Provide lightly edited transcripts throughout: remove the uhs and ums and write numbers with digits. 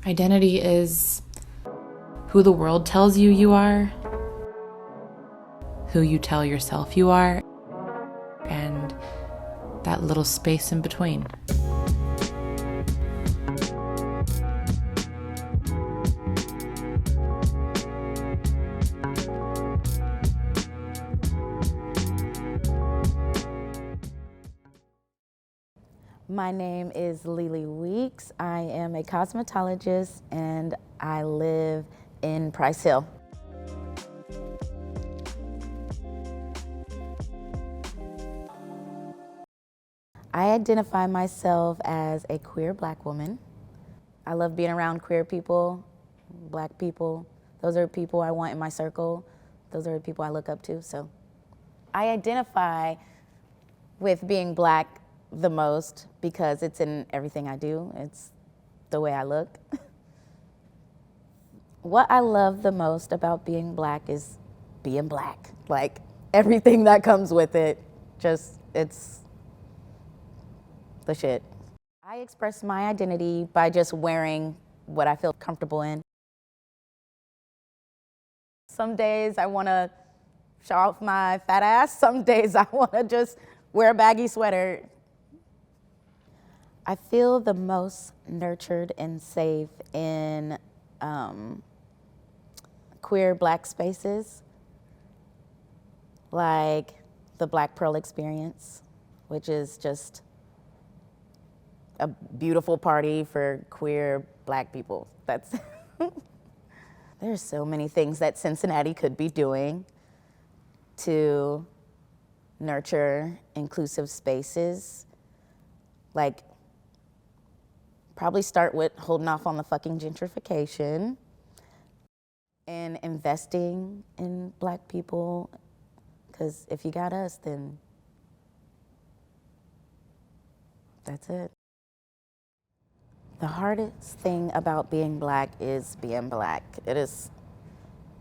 Identity is who the world tells you you are, who you tell yourself you are, and that little space in between. My name is Lily Weeks. I am a cosmetologist and I live in Price Hill. I identify myself as a queer Black woman. I love being around queer people, Black people. Those are people I want in my circle. Those are the people I look up to. So I identify with being Black the most because it's in everything I do. It's the way I look. What I love the most about being Black is being Black. Like everything that comes with it, it's the shit. I express my identity by just wearing what I feel comfortable in. Some days I wanna show off my fat ass. Some days I wanna just wear a baggy sweater. I feel the most nurtured and safe in queer Black spaces, like the Black Pearl experience, which is just a beautiful party for queer Black people. There's so many things that Cincinnati could be doing to nurture inclusive spaces. Like, probably start with holding off on the fucking gentrification and investing in Black people, because if you got us, then that's it. The hardest thing about being Black is being Black. It is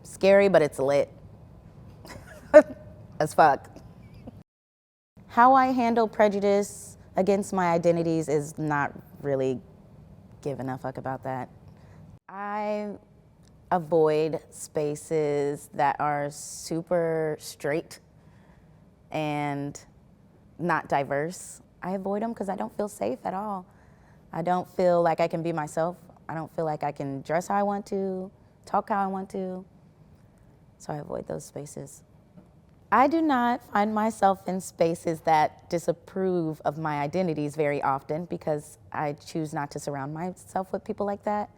scary, but it's lit as fuck. How I handle prejudice against my identities is not really giving a fuck about that. I avoid spaces that are super straight and not diverse. I avoid them because I don't feel safe at all. I don't feel like I can be myself. I don't feel like I can dress how I want to, talk how I want to. So I avoid those spaces. I do not find myself in spaces that disapprove of my identities very often because I choose not to surround myself with people like that.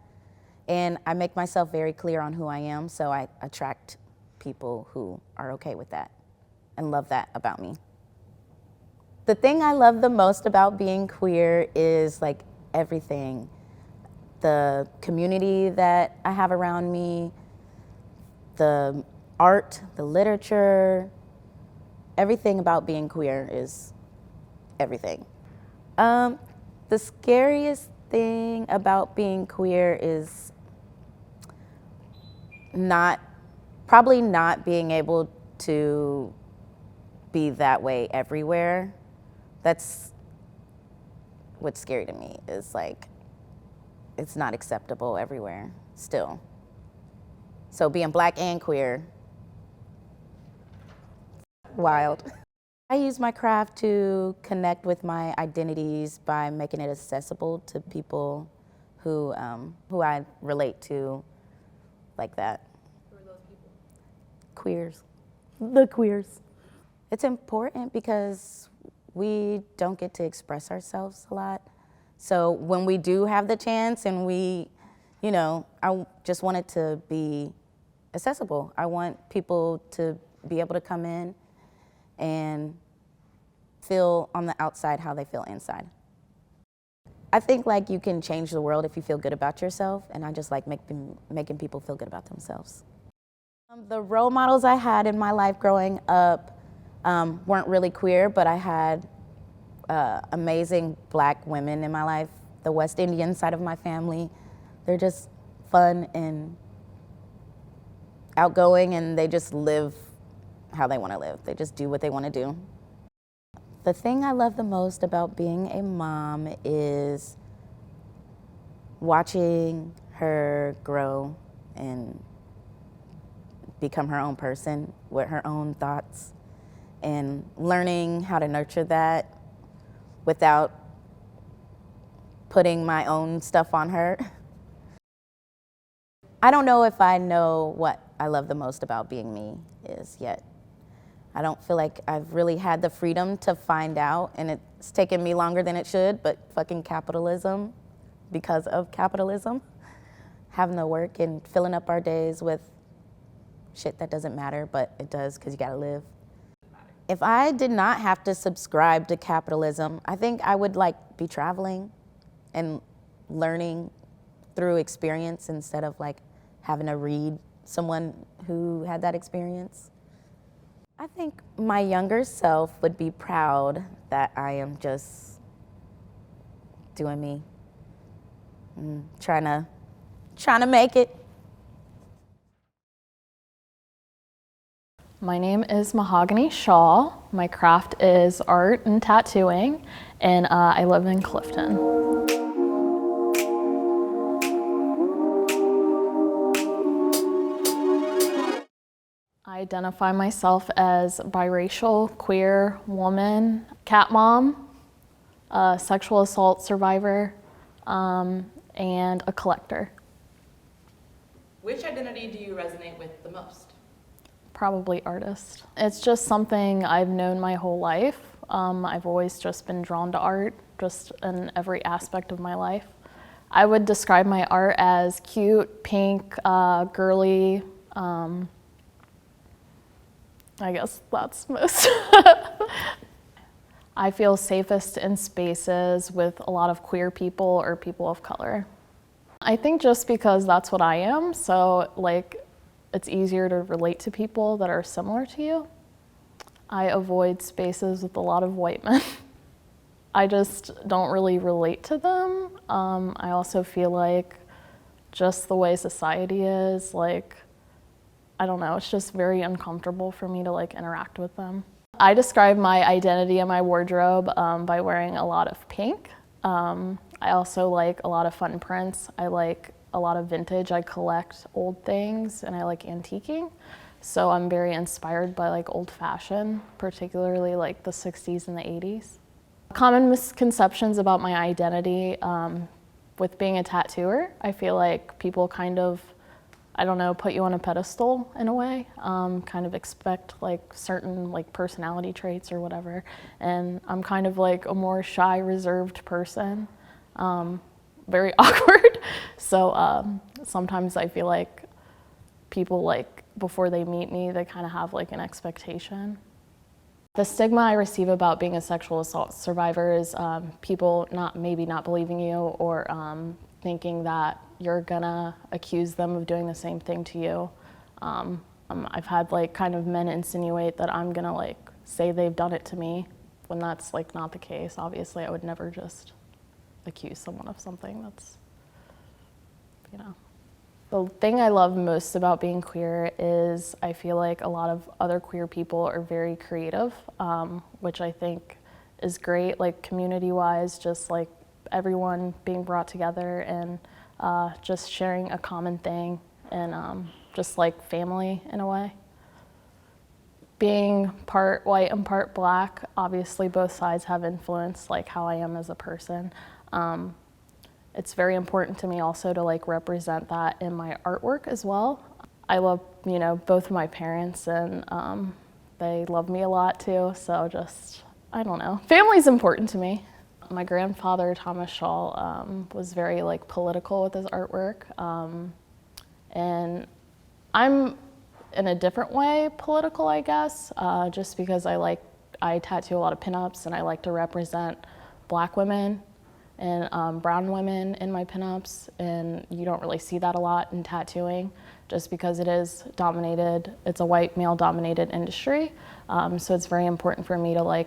And I make myself very clear on who I am, so I attract people who are okay with that and love that about me. The thing I love the most about being queer is like everything. The community that I have around me, the art, the literature, everything about being queer is everything. The scariest thing about being queer is probably not being able to be that way everywhere. That's what's scary to me, is like, it's not acceptable everywhere still. So being Black and queer, wild. I use my craft to connect with my identities by making it accessible to people who I relate to like that. Who are those people? Queers. The queers. It's important because we don't get to express ourselves a lot. So when we do have the chance and I just want it to be accessible. I want people to be able to come in and feel on the outside how they feel inside. I think like you can change the world if you feel good about yourself, and I just like making people feel good about themselves. The role models I had in my life growing up weren't really queer, but I had amazing Black women in my life. The West Indian side of my family, they're just fun and outgoing, and they just live how they want to live. They just do what they want to do. The thing I love the most about being a mom is watching her grow and become her own person with her own thoughts, and learning how to nurture that without putting my own stuff on her. I don't know if I know what I love the most about being me is yet. I don't feel like I've really had the freedom to find out, and it's taken me longer than it should, but fucking capitalism, because of capitalism, having to work and filling up our days with shit that doesn't matter, but it does because you gotta live. If I did not have to subscribe to capitalism, I think I would be traveling and learning through experience instead of having to read someone who had that experience. I think my younger self would be proud that I am just doing me, trying to make it. My name is Mahogany Shaw. My craft is art and tattooing, and I live in Clifton. I identify myself as biracial, queer woman, cat mom, a sexual assault survivor, and a collector. Which identity do you resonate with the most? Probably artist. It's just something I've known my whole life. I've always just been drawn to art, just in every aspect of my life. I would describe my art as cute, pink, girly. I guess that's most. I feel safest in spaces with a lot of queer people or people of color. I think just because that's what I am, so it's easier to relate to people that are similar to you. I avoid spaces with a lot of white men. I just don't really relate to them. I also feel like just the way society is, I don't know, it's just very uncomfortable for me to interact with them. I describe my identity and my wardrobe by wearing a lot of pink. I also like a lot of fun prints. I like a lot of vintage. I collect old things and I like antiquing. So I'm very inspired by old fashion, particularly the 60s and the 80s. Common misconceptions about my identity with being a tattooer. I feel like people kind of, I don't know, put you on a pedestal in a way, kind of expect certain personality traits or whatever. And I'm kind of a more shy, reserved person. Very awkward. So sometimes I feel like people before they meet me, they kind of have an expectation. The stigma I receive about being a sexual assault survivor is people maybe not believing you or thinking that you're gonna accuse them of doing the same thing to you. I've had kind of men insinuate that I'm gonna say they've done it to me when that's not the case. Obviously, I would never just accuse someone of something that's, The thing I love most about being queer is I feel like a lot of other queer people are very creative, which I think is great, community-wise, just everyone being brought together and just sharing a common thing and just family in a way. Being part white and part black, obviously both sides have influenced how I am as a person. It's very important to me also to represent that in my artwork as well. I love, both of my parents and they love me a lot too, so just, I don't know. Family's important to me. My grandfather, Thomas Shaw, was very political with his artwork. And I'm in a different way political, I guess, just because I tattoo a lot of pinups and I like to represent Black women and brown women in my pinups, and you don't really see that a lot in tattooing just because it's a white male-dominated industry. So it's very important for me to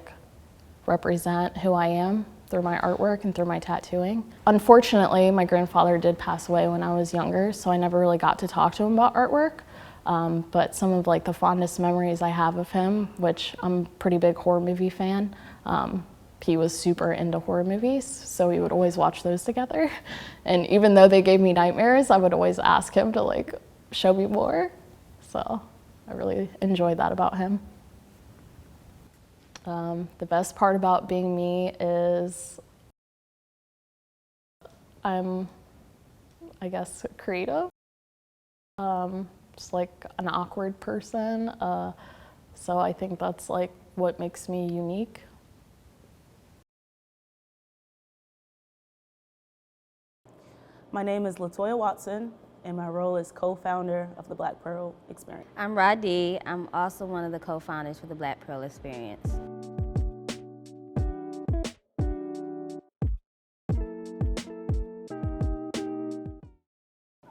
represent who I am through my artwork and through my tattooing. Unfortunately, my grandfather did pass away when I was younger, so I never really got to talk to him about artwork. But some of the fondest memories I have of him, which I'm a pretty big horror movie fan, he was super into horror movies, so we would always watch those together. And even though they gave me nightmares, I would always ask him to like show me more. So I really enjoyed that about him. The best part about being me is I'm, I guess, creative. Just like an awkward person. So I think that's like what makes me unique. My name is LaToya Watson, and my role is co-founder of the Black Pearl Experience. I'm Radi. I'm also one of the co-founders for the Black Pearl Experience.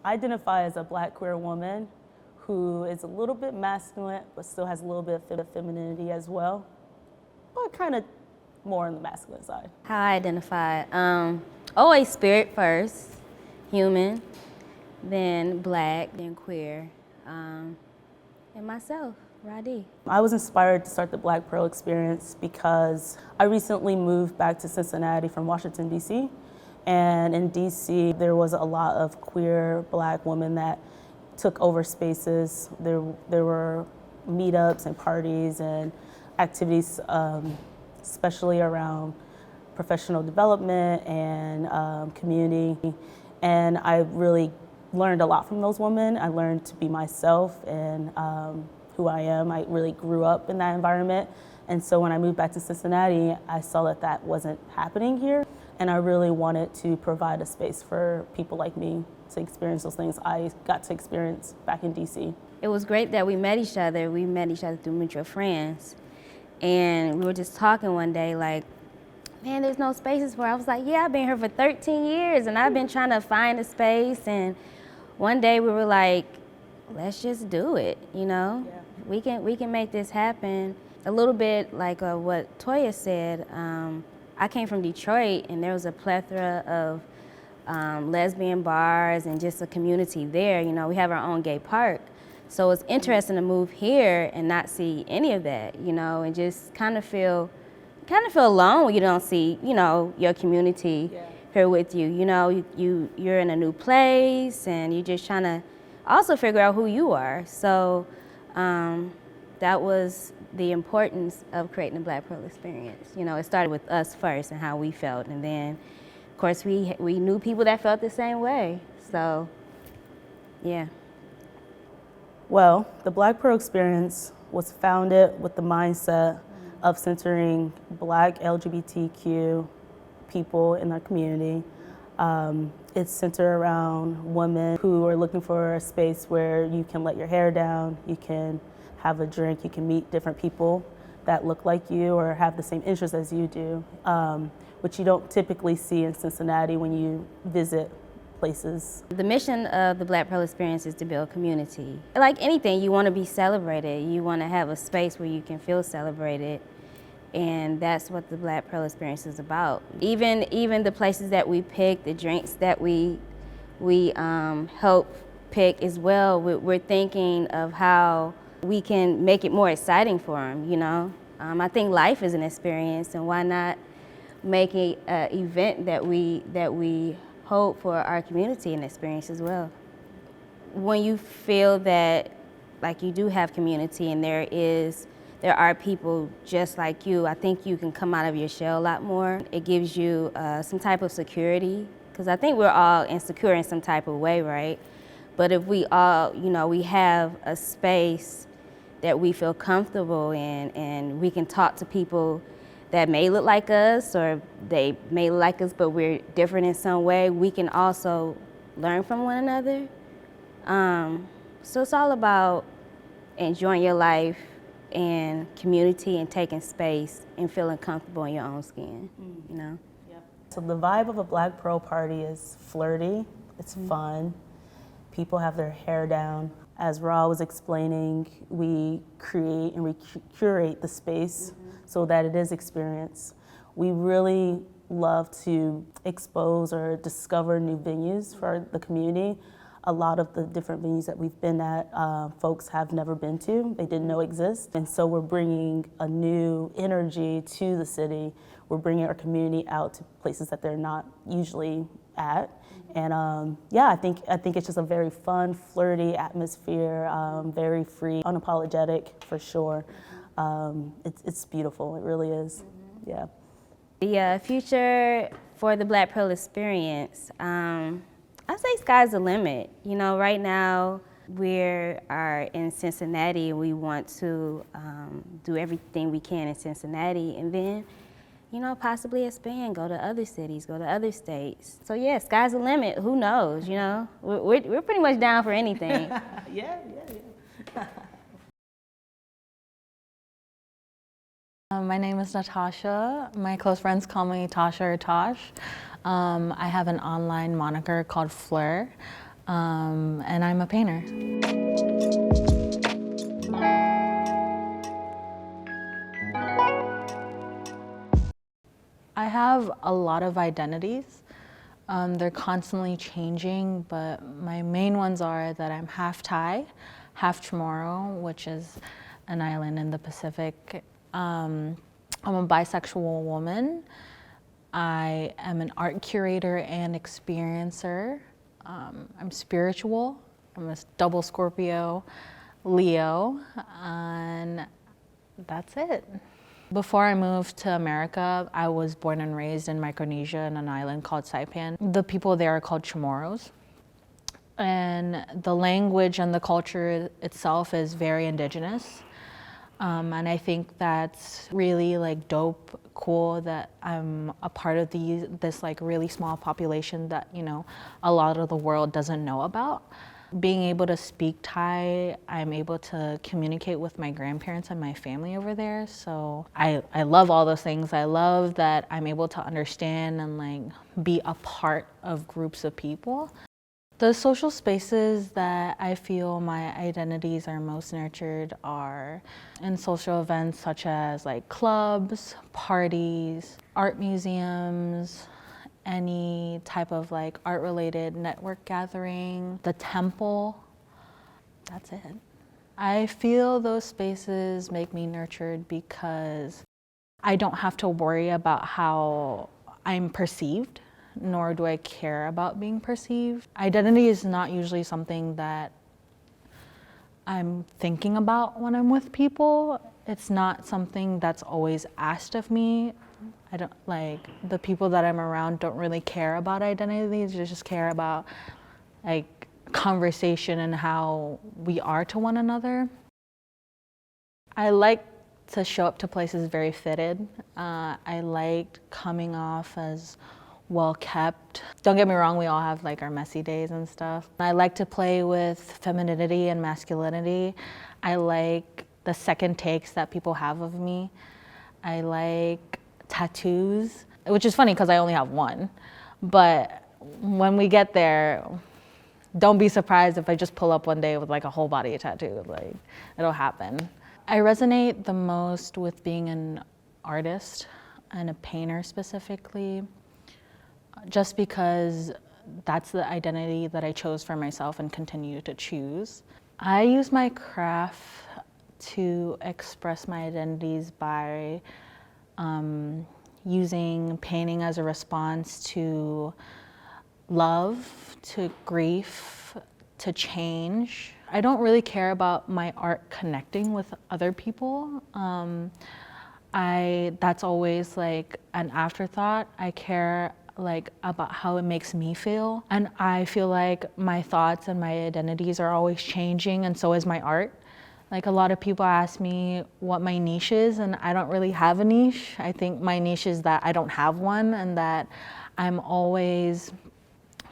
I identify as a Black queer woman who is a little bit masculine, but still has a little bit of femininity as well, but kind of more on the masculine side. How I identify, always spirit first, human, then Black, then queer, and myself, Radi. I was inspired to start the Black Pearl Experience because I recently moved back to Cincinnati from Washington, D.C., and in DC, there was a lot of queer Black women that took over spaces. There were meetups and parties and activities, especially around professional development and community. And I really learned a lot from those women. I learned to be myself and who I am. I really grew up in that environment. And so when I moved back to Cincinnati, I saw that that wasn't happening here. And I really wanted to provide a space for people like me to experience those things I got to experience back in DC. It was great that we met each other. We met each other through mutual friends. And we were just talking one day like, man, there's no spaces for it. I was like, yeah, I've been here for 13 years and I've been trying to find a space. And one day we were like, let's just do it, you know? Yeah. We can make this happen. A little bit like what Toya said, I came from Detroit and there was a plethora of lesbian bars and just a community there. You know, we have our own gay park. So it's interesting to move here and not see any of that, you know, and just kind of feel alone when you don't see, you know, your community here with you. You know, you're in a new place and you're just trying to also figure out who you are. So that was the importance of creating the Black Pearl Experience. You know, it started with us first and how we felt, and then, of course, we knew people that felt the same way. So, yeah. Well, the Black Pearl Experience was founded with the mindset of centering Black LGBTQ people in our community. It's centered around women who are looking for a space where you can let your hair down, you can have a drink, you can meet different people that look like you or have the same interests as you do, which you don't typically see in Cincinnati when you visit places. The mission of the Black Pearl Experience is to build community. Like anything, you want to be celebrated. You want to have a space where you can feel celebrated, and that's what the Black Pearl Experience is about. Even the places that we pick, the drinks that we help pick as well, we're thinking of how we can make it more exciting for them, you know? I think life is an experience, and why not make an event that we hope for our community and experience as well. When you feel that like you do have community and there are people just like you, I think you can come out of your shell a lot more. It gives you some type of security, because I think we're all insecure in some type of way, right? But if we all, you know, we have a space that we feel comfortable in, and we can talk to people that may look like us or they may look like us but we're different in some way, we can also learn from one another. So it's all about enjoying your life and community and taking space and feeling comfortable in your own skin, you know? Yep. So the vibe of a Black Pearl party is flirty, it's fun, people have their hair down. As Ra was explaining, we create and we curate the space so that it is experience. We really love to expose or discover new venues for the community. a lot of the different venues that we've been at, folks have never been to, they didn't know exist. And so we're bringing a new energy to the city. We're bringing our community out to places that they're not usually at. And yeah, I think it's just a very fun, flirty atmosphere, very free, unapologetic for sure. It's beautiful, it really is, yeah. The future for the Black Pearl experience, I say sky's the limit. You know, right now we are in Cincinnati and we want to do everything we can in Cincinnati, and then, you know, possibly expand, go to other cities, go to other states. So yeah, sky's the limit. Who knows? You know, we're pretty much down for anything. Yeah. My name is Natasha. My close friends call me Tasha or Tosh. I have an online moniker called Fleur, and I'm a painter. I have a lot of identities. They're constantly changing, but my main ones are that I'm half Thai, half Chamorro, which is an island in the Pacific. I'm a bisexual woman. I am an art curator and experiencer. I'm spiritual. I'm a double Scorpio, Leo, and that's it. Before I moved to America, I was born and raised in Micronesia in an island called Saipan. The people there are called Chamorros. And the language and the culture itself is very indigenous. And I think that's really like dope, cool that I'm a part of this like really small population that, you know, a lot of the world doesn't know about. Being able to speak Thai, I'm able to communicate with my grandparents and my family over there. So I love all those things. I love that I'm able to understand and like be a part of groups of people. The social spaces that I feel my identities are most nurtured are in social events such as like clubs, parties, art museums, any type of like art-related network gathering, the temple. That's it. I feel those spaces make me nurtured because I don't have to worry about how I'm perceived, nor do I care about being perceived. Identity is not usually something that I'm thinking about when I'm with people. It's not something that's always asked of me. I don't like the people that I'm around don't really care about identities. They just care about like conversation and how we are to one another. I like to show up to places very fitted. I like coming off as well kept. Don't get me wrong, we all have like our messy days and stuff. I like to play with femininity and masculinity. I like the second takes that people have of me. I like tattoos, which is funny because I only have one. But when we get there, don't be surprised if I just pull up one day with like a whole body of tattoos. Like, it'll happen. I resonate the most with being an artist and a painter specifically, just because that's the identity that I chose for myself and continue to choose. I use my craft to express my identities by using painting as a response to love, to grief, to change. I don't really care about my art connecting with other people. That's always like an afterthought. I care like about how it makes me feel. And I feel like my thoughts and my identities are always changing, and so is my art. Like a lot of people ask me what my niche is, and I don't really have a niche. I think my niche is that I don't have one, and that I'm always,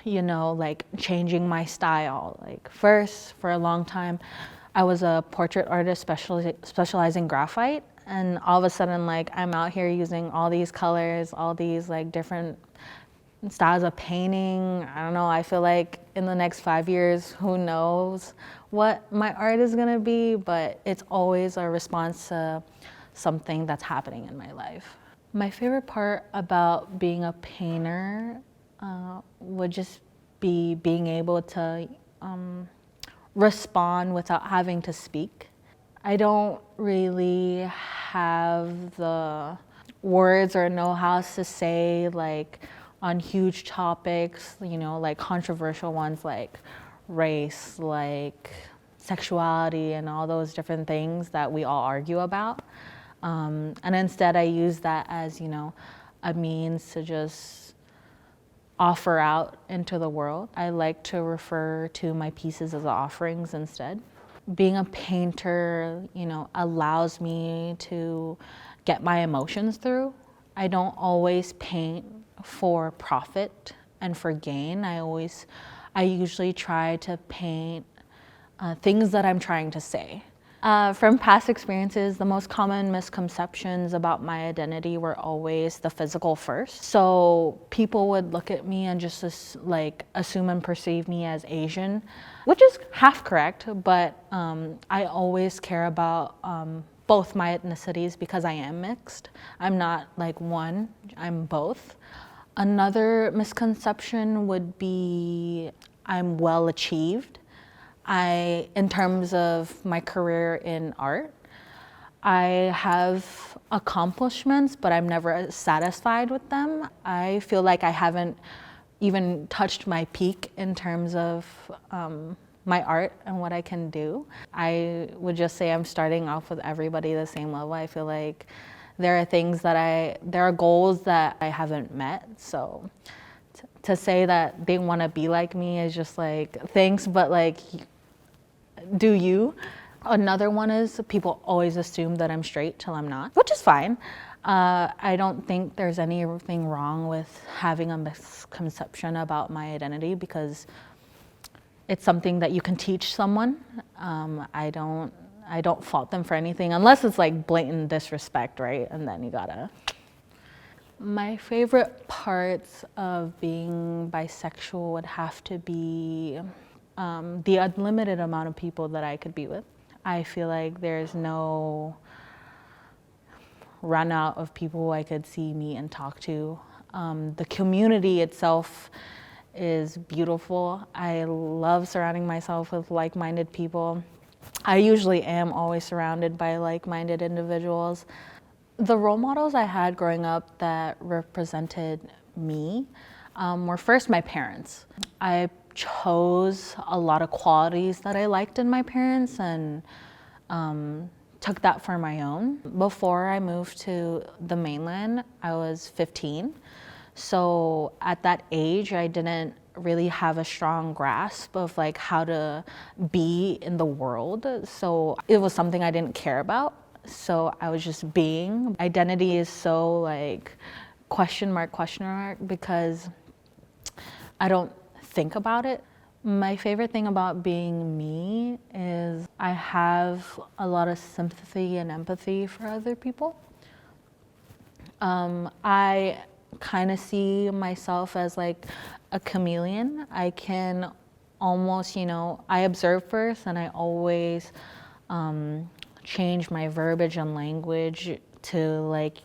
you know, like changing my style. Like first, for a long time, I was a portrait artist specializing in graphite, and all of a sudden, like I'm out here using all these colors, all these like different styles of painting. I don't know, I feel like in the next 5 years, who knows what my art is gonna be, but it's always a response to something that's happening in my life. My favorite part about being a painter would just be being able to respond without having to speak. I don't really have the words or know how to say like on huge topics, you know, like controversial ones like race, like sexuality and all those different things that we all argue about. And instead I use that as, you know, a means to just offer out into the world. I like to refer to my pieces as offerings instead. Being a painter, you know, allows me to get my emotions through. I don't always paint for profit and for gain. I usually try to paint things that I'm trying to say. From past experiences, the most common misconceptions about my identity were always the physical first. So people would look at me and just like assume and perceive me as Asian, which is half correct, but I always care about both my ethnicities because I am mixed. I'm not like one, I'm both. Another misconception would be I'm well achieved. In terms of my career in art, I have accomplishments, but I'm never satisfied with them. I feel like I haven't even touched my peak in terms of my art and what I can do. I would just say I'm starting off with everybody the same level. I feel like there are goals that I haven't met, so to say that they want to be like me is just like, thanks, but like, do you? Another one is people always assume that I'm straight till I'm not, which is fine. I don't think there's anything wrong with having a misconception about my identity because it's something that you can teach someone. I don't fault them for anything unless it's like blatant disrespect, right? And then you gotta. My favorite parts of being bisexual would have to be the unlimited amount of people that I could be with. I feel like there's no run out of people I could see, meet, and talk to. The community itself is beautiful. I love surrounding myself with like-minded people. I usually am always surrounded by like-minded individuals. The role models I had growing up that represented me were first my parents. I chose a lot of qualities that I liked in my parents and took that for my own. Before I moved to the mainland, I was 15. So at that age, I didn't really have a strong grasp of like how to be in the world. So it was something I didn't care about. So I was just being. Identity is so like question mark, because I don't think about it. My favorite thing about being me is I have a lot of sympathy and empathy for other people. I kind of see myself as like a chameleon. I can almost, I observe first and I always change my verbiage and language to like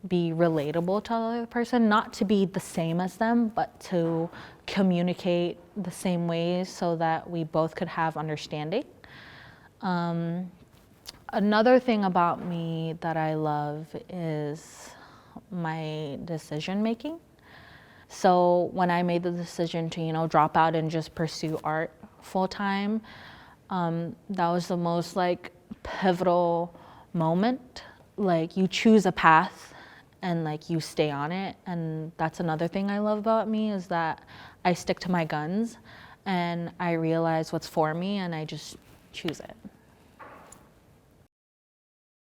be relatable to the other person, not to be the same as them, but to communicate the same ways so that we both could have understanding. Another thing about me that I love is my decision making. So when I made the decision to, drop out and just pursue art full time, that was the most like pivotal moment. Like you choose a path and like you stay on it. And that's another thing I love about me is that I stick to my guns and I realize what's for me and I just choose it.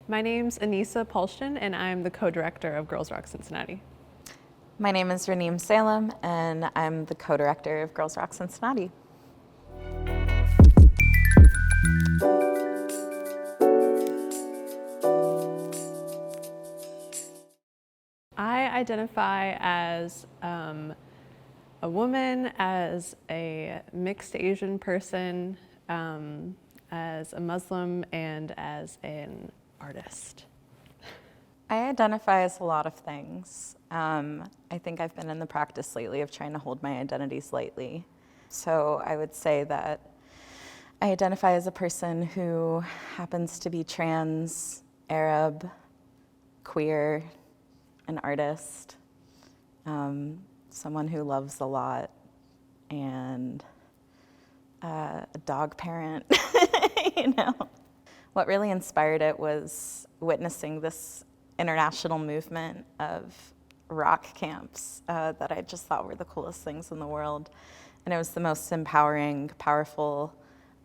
My name's Anissa Paulston and I'm the co-director of Girls Rock Cincinnati. My name is Raneem Salem and I'm the co-director of Girls Rock Cincinnati. I identify as a woman, as a mixed Asian person, as a Muslim, and as an artist. I identify as a lot of things. I think I've been in the practice lately of trying to hold my identities lightly. So I would say that I identify as a person who happens to be trans, Arab, queer, an artist, someone who loves a lot, and a dog parent, you know. What really inspired it was witnessing this international movement of rock camps that I just thought were the coolest things in the world. And it was the most empowering, powerful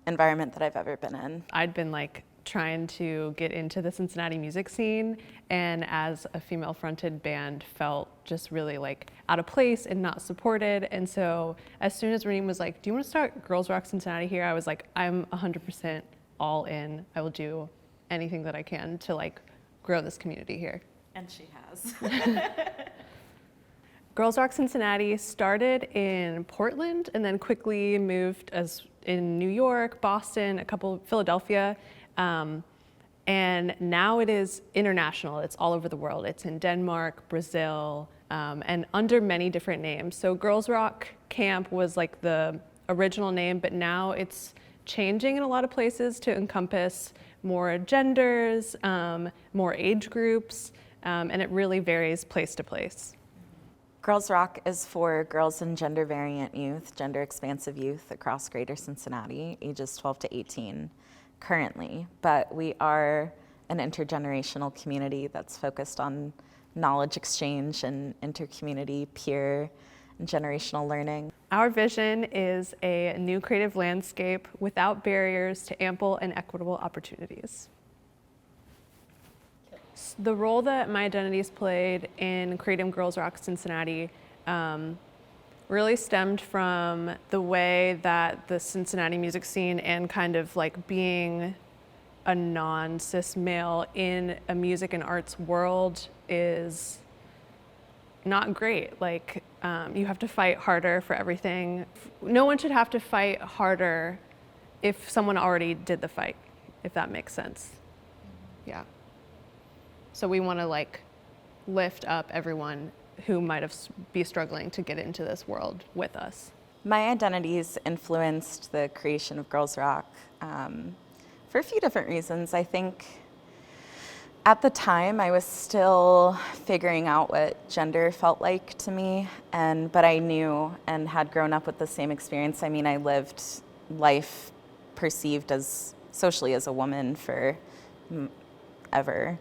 environment that I've ever been in. I'd been like trying to get into the Cincinnati music scene, and as a female-fronted band felt just really like out of place and not supported. And so as soon as Raneem was like, do you want to start Girls Rock Cincinnati here? I was like, I'm 100% all in. I will do anything that I can to like grow this community here. And she has. Girls Rock Cincinnati started in Portland and then quickly moved as in New York, Boston, Philadelphia. And now it is international. It's all over the world. It's in Denmark, Brazil, and under many different names. So Girls Rock Camp was like the original name, but now it's changing in a lot of places to encompass more genders, more age groups, and it really varies place to place. Girls Rock is for girls and gender variant youth, gender expansive youth across Greater Cincinnati, ages 12 to 18 currently. But we are an intergenerational community that's focused on knowledge exchange and inter-community peer and generational learning. Our vision is a new creative landscape without barriers to ample and equitable opportunities. The role that my identities played in creating Girls Rock Cincinnati really stemmed from the way that the Cincinnati music scene and kind of like being a non-cis male in a music and arts world is not great. Like, you have to fight harder for everything. No one should have to fight harder if someone already did the fight, if that makes sense. Yeah. So we want to like lift up everyone who might be struggling to get into this world with us. My identities influenced the creation of Girls Rock for a few different reasons. I think at the time I was still figuring out what gender felt like to me, but I knew and had grown up with the same experience. I mean, I lived life perceived as socially as a woman for ever.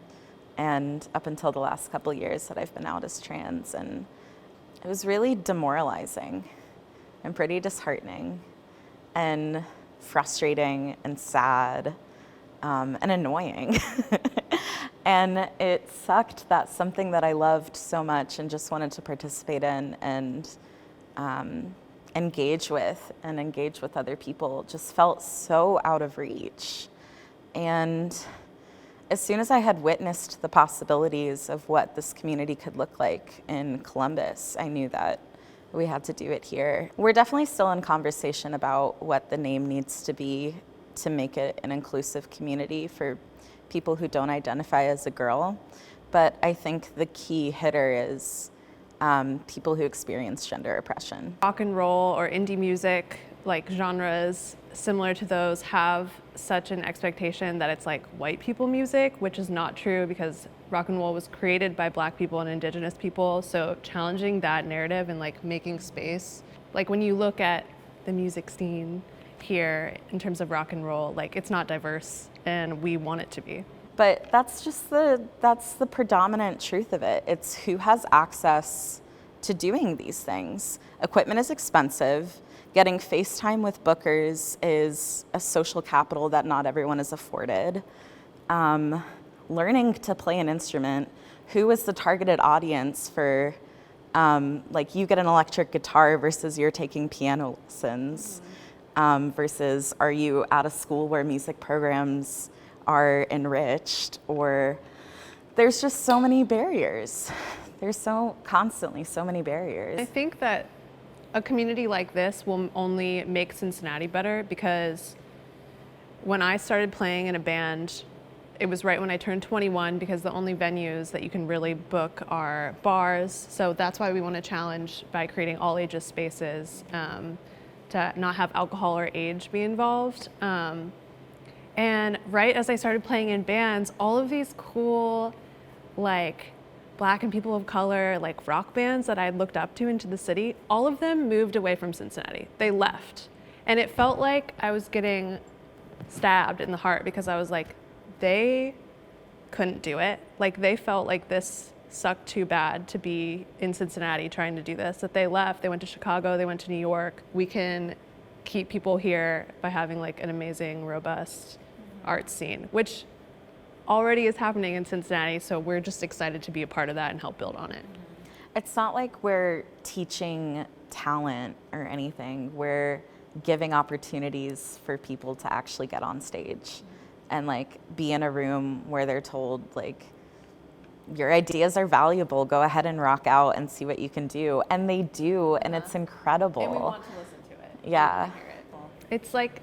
And up until the last couple of years that I've been out as trans, and it was really demoralizing and pretty disheartening and frustrating and sad and annoying. And it sucked that something that I loved so much and just wanted to participate in and engage with other people just felt so out of reach. And as soon as I had witnessed the possibilities of what this community could look like in Columbus, I knew that we had to do it here. We're definitely still in conversation about what the name needs to be to make it an inclusive community for people who don't identify as a girl. But I think the key hitter is people who experience gender oppression. Rock and roll or indie music, like genres similar to those, have such an expectation that it's like white people music, which is not true because rock and roll was created by Black people and Indigenous people. So challenging that narrative and like making space. Like when you look at the music scene here in terms of rock and roll, like it's not diverse and we want it to be. But that's the predominant truth of it. It's who has access to doing these things. Equipment is expensive. Getting FaceTime with bookers is a social capital that not everyone is afforded. Learning to play an instrument, who is the targeted audience for, like you get an electric guitar versus you're taking piano lessons, versus are you at a school where music programs are enriched, or there's just so many barriers. There's constantly so many barriers. I think that a community like this will only make Cincinnati better because when I started playing in a band, it was right when I turned 21 because the only venues that you can really book are bars. So that's why we want to challenge by creating all ages spaces to to not have alcohol or age be involved. And right as I started playing in bands, all of these cool, like, Black and people of color, like, rock bands that I had looked up to into the city, all of them moved away from Cincinnati. They left. And it felt like I was getting stabbed in the heart because I was like, they couldn't do it. Like, they felt like this sucked too bad to be in Cincinnati trying to do this, that they left. They went to Chicago, they went to New York. We can keep people here by having like an amazing, robust art scene, which already is happening in Cincinnati, so we're just excited to be a part of that and help build on it. It's not like we're teaching talent or anything. We're giving opportunities for people to actually get on stage and like be in a room where they're told like, your ideas are valuable, go ahead and rock out and see what you can do. And they do, and it's incredible. And we want to listen to it. Yeah. It's like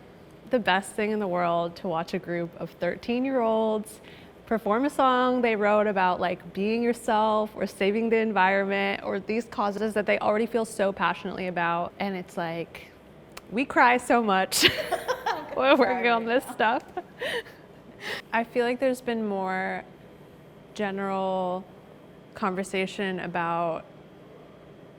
the best thing in the world to watch a group of 13-year-olds perform a song they wrote about like being yourself or saving the environment or these causes that they already feel so passionately about. And it's like, we cry so much while working on this stuff. I feel like there's been more general conversation about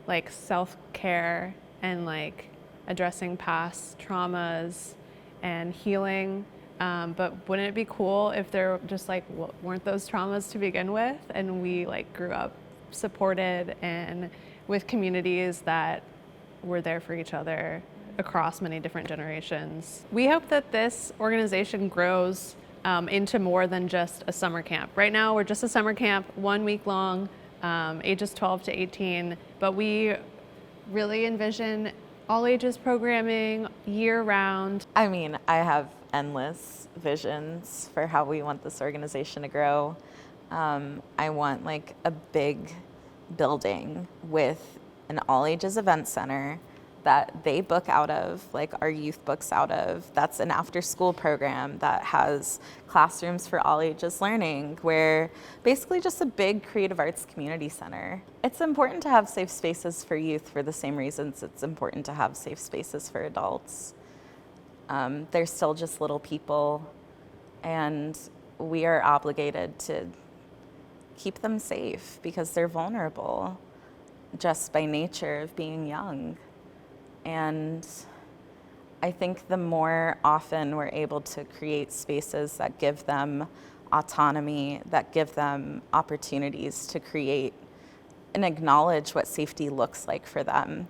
like self-care and like addressing past traumas and healing. But wouldn't it be cool if there just like weren't those traumas to begin with, and we like grew up supported and with communities that were there for each other across many different generations. We hope that this organization grows into more than just a summer camp. Right now we're just a summer camp, 1 week long, ages 12 to 18, but we really envision all ages programming year round. I mean, I have endless visions for how we want this organization to grow. I want like a big building with an all ages event center that they book out of, like our youth books out of. That's an after school program that has classrooms for all ages learning, where basically just a big creative arts community center. It's important to have safe spaces for youth for the same reasons it's important to have safe spaces for adults. They're still just little people, and we are obligated to keep them safe because they're vulnerable just by nature of being young. And I think the more often we're able to create spaces that give them autonomy, that give them opportunities to create and acknowledge what safety looks like for them,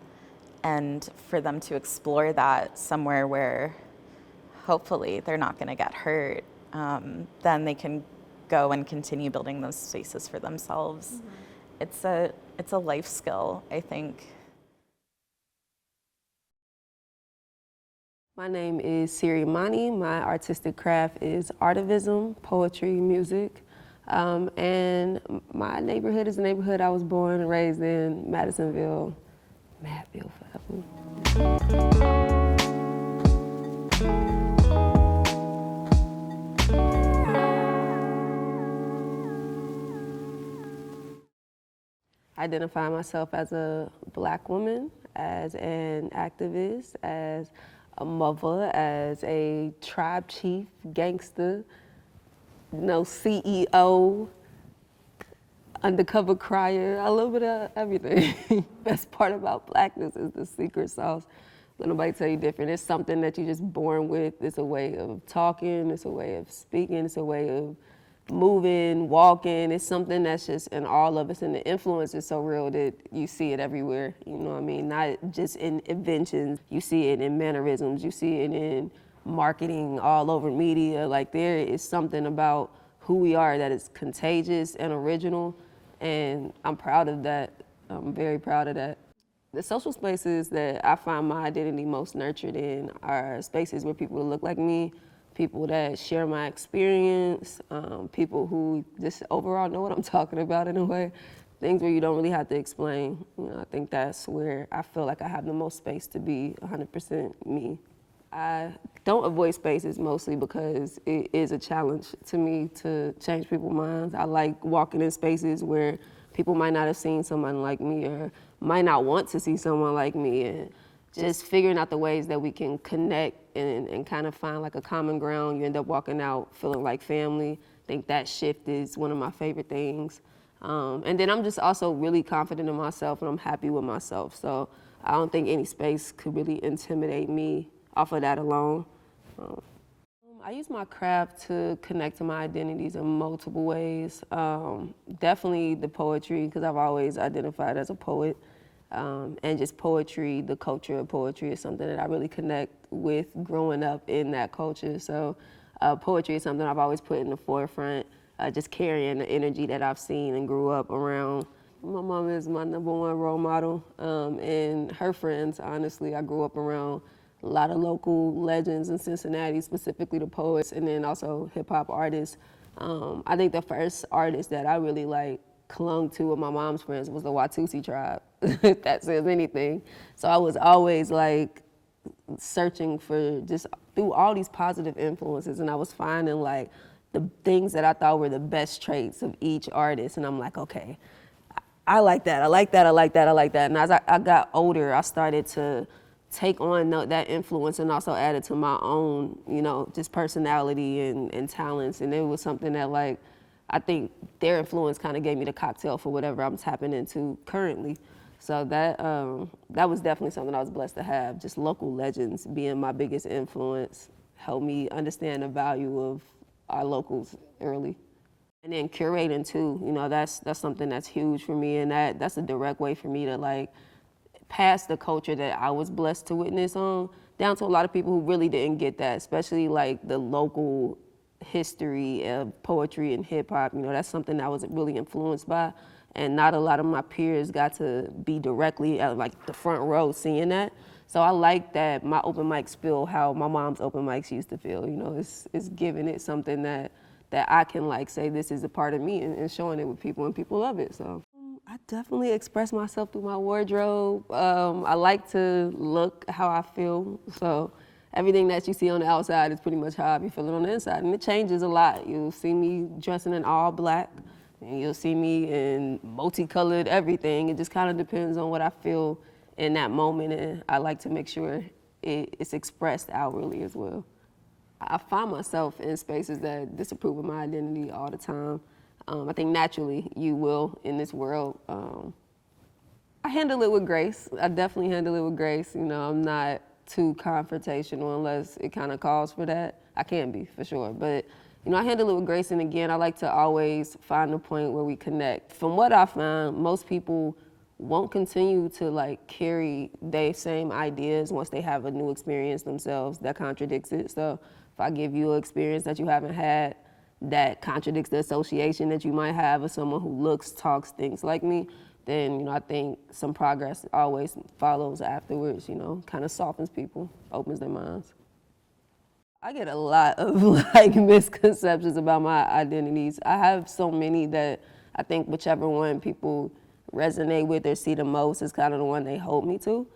and for them to explore that somewhere where hopefully they're not going to get hurt, then they can go and continue building those spaces for themselves. Mm-hmm. It's a life skill, I think. My name is Siri Mani. My artistic craft is artivism, poetry, music. And my neighborhood is the neighborhood I was born and raised in, Madisonville. Madville forever. I identify myself as a Black woman, as an activist, as a mother, as a tribe chief, gangster, CEO, undercover crier, a little bit of everything. Best part about Blackness is the secret sauce. Let nobody tell you different. It's something that you're just born with. It's a way of talking, it's a way of speaking, it's a way of moving, walking. It's something that's just in all of us, and the influence is so real that you see it everywhere. You know what I mean? Not just in inventions. You see it in mannerisms. You see it in marketing, all over media. Like, there is something about who we are that is contagious and original, and I'm proud of that. I'm very proud of that. The social spaces that I find my identity most nurtured in are spaces where people look like me, people that share my experience, people who just overall know what I'm talking about in a way, things where you don't really have to explain. You know, I think that's where I feel like I have the most space to be 100% me. I don't avoid spaces mostly because it is a challenge to me to change people's minds. I like walking in spaces where people might not have seen someone like me or might not want to see someone like me. And just figuring out the ways that we can connect and kind of find like a common ground. You end up walking out feeling like family. I think that shift is one of my favorite things. And then I'm just also really confident in myself, and I'm happy with myself. So I don't think any space could really intimidate me off of that alone. I use my craft to connect to my identities in multiple ways. Definitely the poetry, because I've always identified as a poet. And just poetry, the culture of poetry is something that I really connect with growing up in that culture. So poetry is something I've always put in the forefront, just carrying the energy that I've seen and grew up around. My mom is my #1 role model, and her friends, honestly. I grew up around a lot of local legends in Cincinnati, specifically the poets, and then also hip hop artists. I think the first artist that I really clung to with my mom's friends was the Watusi tribe, if that says anything. So I was always searching for just through all these positive influences, and I was finding the things that I thought were the best traits of each artist, and I'm like, okay, I like that, I like that, I like that, I like that. And as I got older, I started to take on that influence and also add it to my own, just personality and talents. And it was something that I think their influence kind of gave me the cocktail for whatever I'm tapping into currently. So that was definitely something I was blessed to have. Just local legends being my biggest influence helped me understand the value of our locals early. And then curating too, that's something that's huge for me, and that's a direct way for me to pass the culture that I was blessed to witness on down to a lot of people who really didn't get that, especially the local history of poetry and hip hop. That's something I was really influenced by, and not a lot of my peers got to be directly at the front row seeing that. So I like that my open mics feel how my mom's open mics used to feel. It's giving it something that I can say this is a part of me, and showing it with people, and people love it. So I definitely express myself through my wardrobe. I like to look how I feel. So everything that you see on the outside is pretty much how I be feeling on the inside. And it changes a lot. You'll see me dressing in all black, and you'll see me in multicolored everything. It just kind of depends on what I feel in that moment, and I like to make sure it's expressed outwardly as well. I find myself in spaces that disapprove of my identity all the time. I think naturally you will in this world. I handle it with grace. I definitely handle it with grace. I'm not too confrontational unless it kind of calls for that. I can be, for sure. But, I handle it with grace. And again, I like to always find a point where we connect. From what I found, most people won't continue to carry their same ideas once they have a new experience themselves that contradicts it. So if I give you an experience that you haven't had that contradicts the association that you might have with someone who looks, talks, thinks like me, then, I think some progress always follows afterwards, kind of softens people, opens their minds. I get a lot of misconceptions about my identities. I have so many that I think whichever one people resonate with or see the most is kind of the one they hold me to.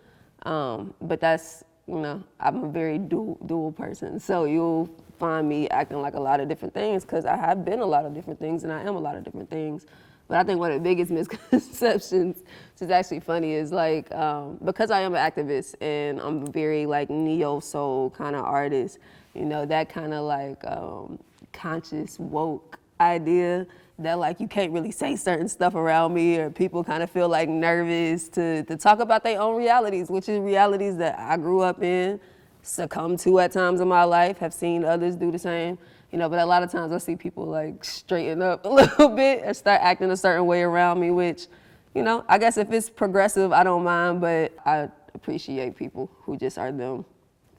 But that's, I'm a very dual person. So you'll find me acting like a lot of different things because I have been a lot of different things and I am a lot of different things. But I think one of the biggest misconceptions, which is actually funny, is because I am an activist and I'm a very neo-soul kind of artist, that kind of conscious woke idea that you can't really say certain stuff around me, or people kind of feel nervous to talk about their own realities, which is realities that I grew up in, succumbed to at times in my life, have seen others do the same. But a lot of times I see people straighten up a little bit and start acting a certain way around me, which, I guess if it's progressive, I don't mind, but I appreciate people who just are them,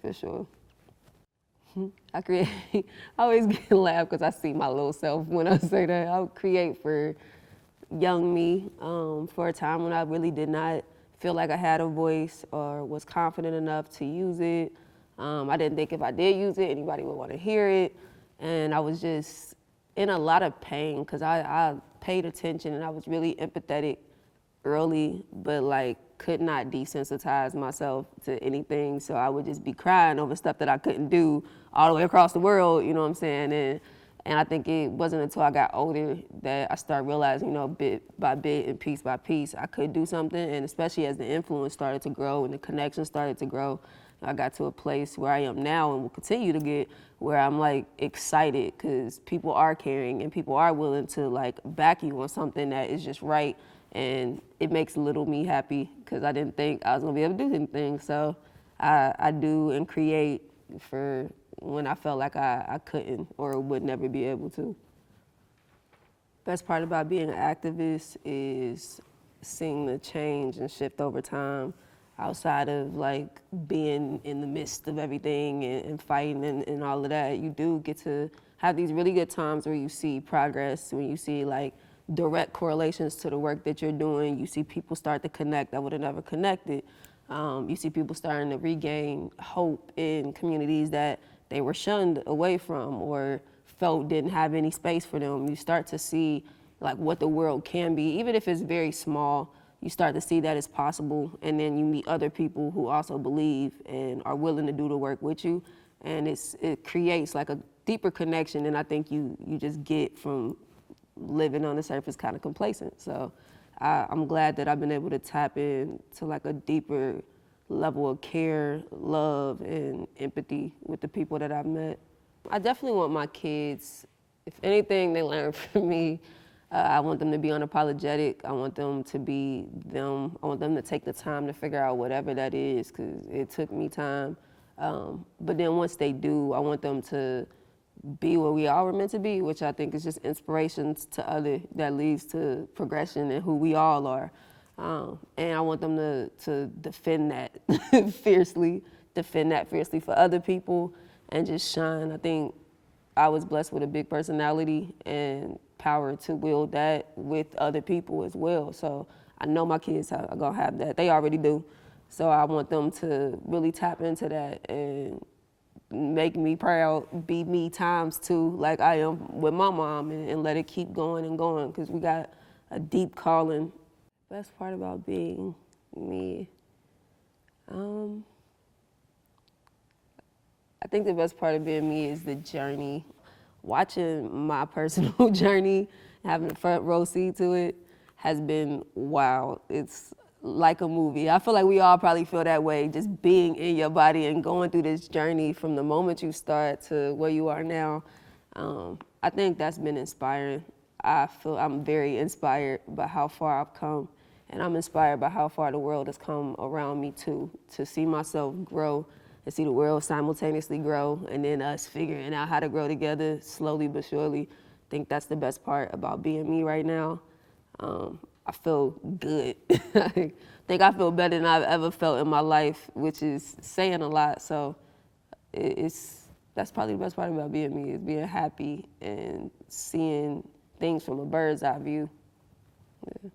for sure. I always get laughed because I see my little self when I say that. I would create for young me for a time when I really did not feel like I had a voice or was confident enough to use it. I didn't think if I did use it, anybody would want to hear it. And I was just in a lot of pain because I paid attention and I was really empathetic early, but could not desensitize myself to anything. So I would just be crying over stuff that I couldn't do all the way across the world, you know what I'm saying? And I think it wasn't until I got older that I started realizing, bit by bit and piece by piece, I could do something. And especially as the influence started to grow and the connection started to grow, I got to a place where I am now and will continue to get, where I'm like excited because people are caring and people are willing to like back you on something that is just right. And it makes little me happy because I didn't think I was gonna be able to do anything. So I do and create for when I felt like I couldn't or would never be able to. Best part about being an activist is seeing the change and shift over time outside of like being in the midst of everything and fighting and all of that. You do get to have these really good times where you see progress, when you see like direct correlations to the work that you're doing. You see people start to connect that would have never connected. You see people starting to regain hope in communities that they were shunned away from or felt didn't have any space for them. You start to see like what the world can be, even if it's very small. You start to see that it's possible, and then you meet other people who also believe and are willing to do the work with you, and it creates like a deeper connection than I think you just get from living on the surface kind of complacent. So I'm glad that I've been able to tap into like a deeper level of care, love, and empathy with the people that I've met. I definitely want my kids, if anything they learn from me, I want them to be unapologetic. I want them to be them. I want them to take the time to figure out whatever that is, because it took me time. But then once they do, I want them to be what we all were meant to be, which I think is just inspirations to others that leads to progression and who we all are. And I want them to defend that fiercely for other people and just shine. I think I was blessed with a big personality and power to wield that with other people as well. So I know my kids are gonna have that. They already do. So I want them to really tap into that and make me proud, be me ×2 like I am with my mom, and let it keep going and going, because we got a deep calling. Best part about being me, I think the best part of being me is the journey. Watching my personal journey, having a front row seat to it, has been wild. It's like a movie. I feel like we all probably feel that way, just being in your body and going through this journey from the moment you start to where you are now. I think that's been inspiring. I feel I'm very inspired by how far I've come, and I'm inspired by how far the world has come around me too, to see myself grow and see the world simultaneously grow, and then us figuring out how to grow together slowly but surely. I think that's the best part about being me right now. I feel good. I think I feel better than I've ever felt in my life, which is saying a lot. So that's probably the best part about being me, is being happy and seeing things from a bird's eye view. Yeah.